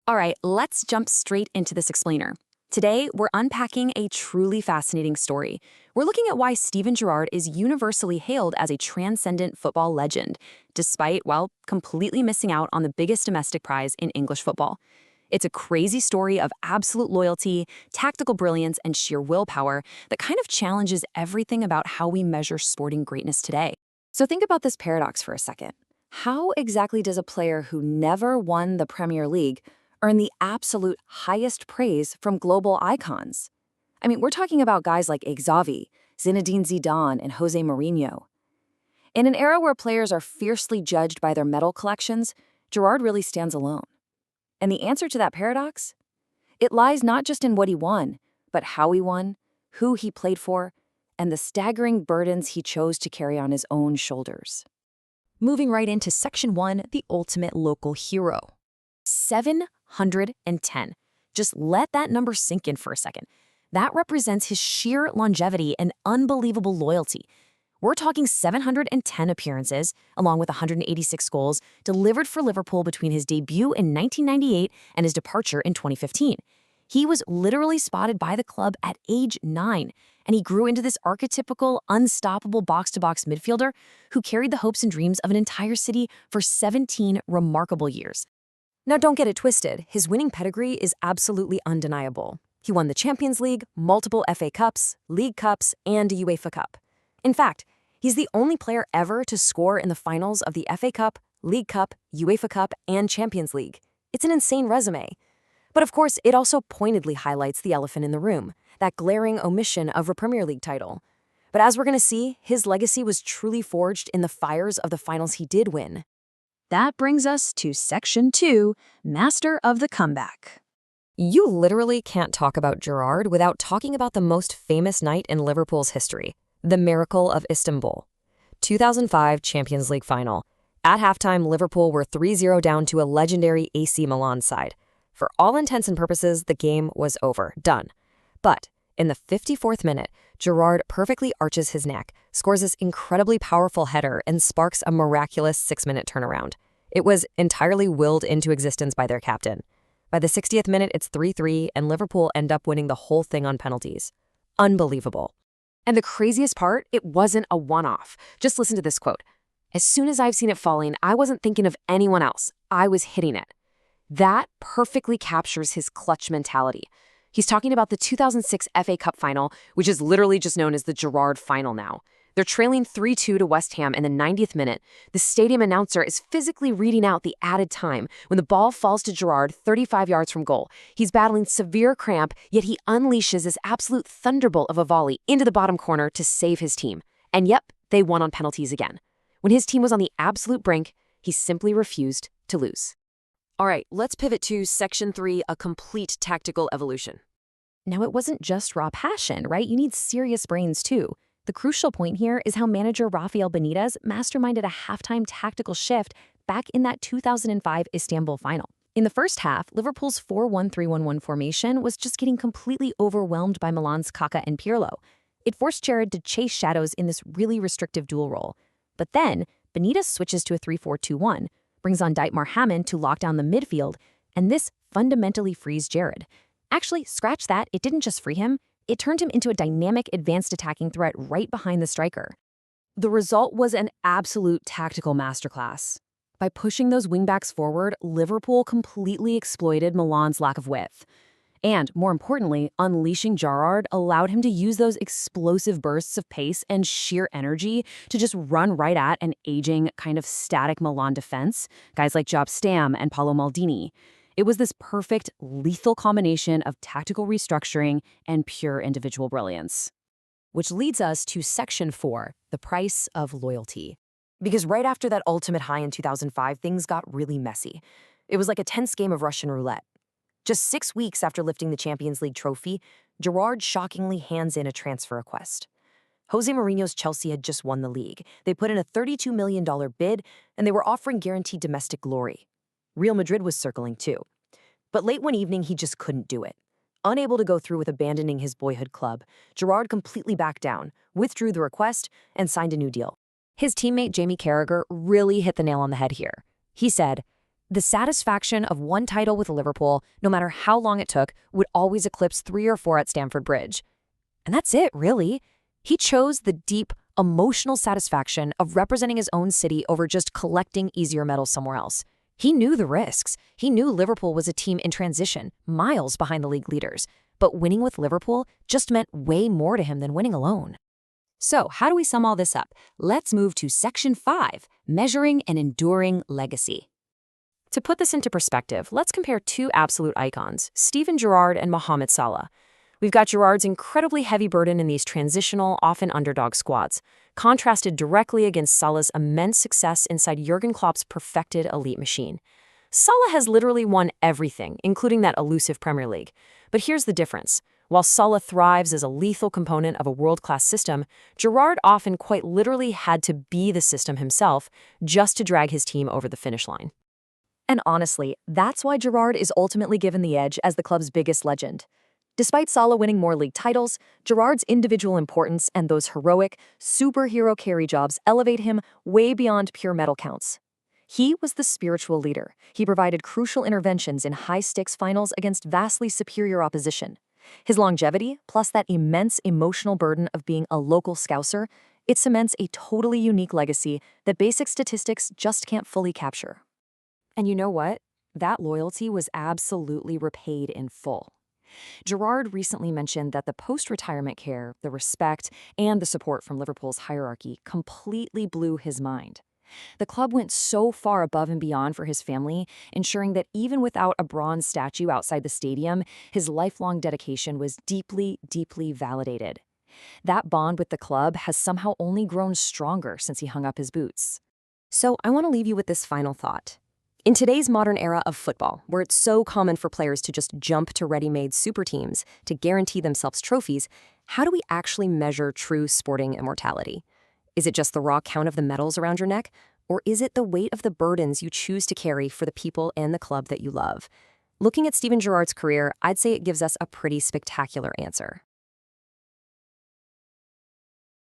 All right, let's jump straight into this explainer. Today, we're unpacking a truly fascinating story. We're looking at why Steven Gerrard is universally hailed as a transcendent football legend, despite, well, completely missing out on the biggest domestic prize in English football. It's a crazy story of absolute loyalty, tactical brilliance, and sheer willpower that kind of challenges everything about how we measure sporting greatness today. So think about this paradox for a second. How exactly does a player who never won the Premier League earn the absolute highest praise from global icons? I mean, we're talking about guys like Xavi, Zinedine Zidane, and Jose Mourinho. In an era where players are fiercely judged by their medal collections, Gerrard really stands alone. And the answer to that paradox? It lies not just in what he won, but how he won, who he played for, and the staggering burdens he chose to carry on his own shoulders. Moving right into Section 1, the ultimate local hero. 710. Just let that number sink in for a second. That represents his sheer longevity and unbelievable loyalty. We're talking 710 appearances, along with 186 goals, delivered for Liverpool between his debut in 1998 and his departure in 2015. He was literally spotted by the club at age 9, and he grew into this archetypical, unstoppable box-to-box midfielder who carried the hopes and dreams of an entire city for 17 remarkable years. Now, don't get it twisted. His winning pedigree is absolutely undeniable. He won the Champions League, multiple FA Cups, League Cups, and a UEFA Cup. In fact, he's the only player ever to score in the finals of the FA Cup, League Cup, UEFA Cup, and Champions League. It's an insane resume. But of course, it also pointedly highlights the elephant in the room, that glaring omission of a Premier League title. But as we're going to see, his legacy was truly forged in the fires of the finals he did win. That brings us to Section 2, Master of the Comeback. You literally can't talk about Gerrard without talking about the most famous night in Liverpool's history, the Miracle of Istanbul. 2005 Champions League final. At halftime, Liverpool were 3-0 down to a legendary AC Milan side. For all intents and purposes, the game was over, done. But in the 54th minute, Gerrard perfectly arches his neck, scores this incredibly powerful header, and sparks a miraculous 6-minute turnaround. It was entirely willed into existence by their captain. By the 60th minute, it's 3-3, and Liverpool end up winning the whole thing on penalties. Unbelievable. And the craziest part, it wasn't a one-off. Just listen to this quote. "As soon as I've seen it falling, I wasn't thinking of anyone else. I was hitting it." That perfectly captures his clutch mentality. He's talking about the 2006 FA Cup final, which is literally just known as the Gerrard Final now. They're trailing 3-2 to West Ham in the 90th minute. The stadium announcer is physically reading out the added time when the ball falls to Gerrard 35 yards from goal. He's battling severe cramp, yet he unleashes this absolute thunderbolt of a volley into the bottom corner to save his team. And yep, they won on penalties again. When his team was on the absolute brink, he simply refused to lose. All right, let's pivot to Section 3, a complete tactical evolution. Now, it wasn't just raw passion, right? You need serious brains, too. The crucial point here is how manager Rafa Benítez masterminded a halftime tactical shift back in that 2005 Istanbul final. In the first half, Liverpool's 4-1-3-1-1 formation was just getting completely overwhelmed by Milan's Kaká and Pirlo. It forced Gerrard to chase shadows in this really restrictive dual role. But then, Benítez switches to a 3-4-2-1, brings on Dietmar Hamann to lock down the midfield, and this fundamentally frees Gerrard. Actually, scratch that, it didn't just free him, it turned him into a dynamic advanced attacking threat right behind the striker. The result was an absolute tactical masterclass. By pushing those wingbacks forward, Liverpool completely exploited Milan's lack of width. And, more importantly, unleashing Gerrard allowed him to use those explosive bursts of pace and sheer energy to just run right at an aging, kind of static Milan defense, guys like Job Stam and Paolo Maldini. It was this perfect, lethal combination of tactical restructuring and pure individual brilliance. Which leads us to Section 4, the price of loyalty. Because right after that ultimate high in 2005, things got really messy. It was like a tense game of Russian roulette. Just 6 weeks after lifting the Champions League trophy, Gerrard shockingly hands in a transfer request. Jose Mourinho's Chelsea had just won the league. They put in a $32 million bid, and they were offering guaranteed domestic glory. Real Madrid was circling too. But late one evening, he just couldn't do it. Unable to go through with abandoning his boyhood club, Gerrard completely backed down, withdrew the request, and signed a new deal. His teammate Jamie Carragher really hit the nail on the head here. He said, The satisfaction of one title with Liverpool, no matter how long it took, would always eclipse 3 or 4 at Stamford Bridge. And that's it, really. He chose the deep, emotional satisfaction of representing his own city over just collecting easier medals somewhere else. He knew the risks. He knew Liverpool was a team in transition, miles behind the league leaders. But winning with Liverpool just meant way more to him than winning alone. So, how do we sum all this up? Let's move to Section 5, Measuring an Enduring Legacy. To put this into perspective, let's compare two absolute icons, Steven Gerrard and Mohamed Salah. We've got Gerrard's incredibly heavy burden in these transitional, often underdog squads, contrasted directly against Salah's immense success inside Jurgen Klopp's perfected elite machine. Salah has literally won everything, including that elusive Premier League. But here's the difference. While Salah thrives as a lethal component of a world-class system, Gerrard often quite literally had to be the system himself just to drag his team over the finish line. And honestly, that's why Gerrard is ultimately given the edge as the club's biggest legend. Despite Salah winning more league titles, Gerrard's individual importance and those heroic, superhero carry jobs elevate him way beyond pure medal counts. He was the spiritual leader. He provided crucial interventions in high-stakes finals against vastly superior opposition. His longevity, plus that immense emotional burden of being a local Scouser, it cements a totally unique legacy that basic statistics just can't fully capture. And you know what? That loyalty was absolutely repaid in full. Gerrard recently mentioned that the post-retirement care, the respect, and the support from Liverpool's hierarchy completely blew his mind. The club went so far above and beyond for his family, ensuring that even without a bronze statue outside the stadium, his lifelong dedication was deeply, deeply validated. That bond with the club has somehow only grown stronger since he hung up his boots. So I want to leave you with this final thought. In today's modern era of football, where it's so common for players to just jump to ready-made super teams to guarantee themselves trophies, how do we actually measure true sporting immortality? Is it just the raw count of the medals around your neck? Or is it the weight of the burdens you choose to carry for the people and the club that you love? Looking at Steven Gerrard's career, I'd say it gives us a pretty spectacular answer.